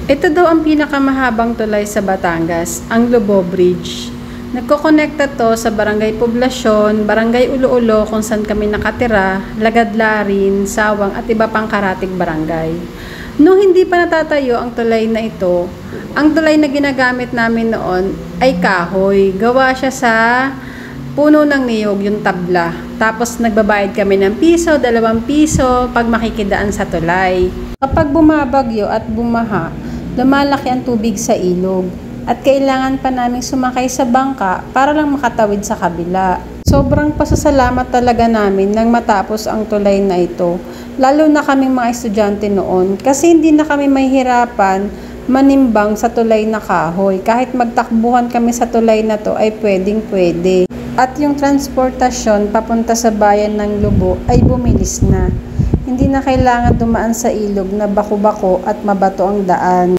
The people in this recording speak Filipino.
Ito daw ang pinakamahabang tulay sa Batangas, ang Lobo Bridge. Nagkokonekta to sa Barangay Poblasyon, Barangay Ulo-Ulo kung saan kami nakatira, Lagadlarin, Sawang at iba pang karatig barangay. Noong hindi pa natatayo ang tulay na ito, ang tulay na ginagamit namin noon ay kahoy. Gawa siya sa puno ng niyog, yung tabla. Tapos nagbabayad kami ng piso, 2 piso pag makikidaan sa tulay. Kapag bumabagyo at bumaha, lumalaki ang tubig sa ilog at kailangan pa naming sumakay sa bangka para lang makatawid sa kabila. Sobrang pasasalamat talaga namin nang matapos ang tulay na ito, lalo na kaming mga estudyante noon kasi hindi na kami mahihirapan manimbang sa tulay na kahoy. Kahit magtakbuhan kami sa tulay na to ay pwedeng-pwede. At yung transportasyon papunta sa bayan ng Lobo ay bumilis na. Hindi na kailangan dumaan sa ilog na bako-bako at mabato ang daan.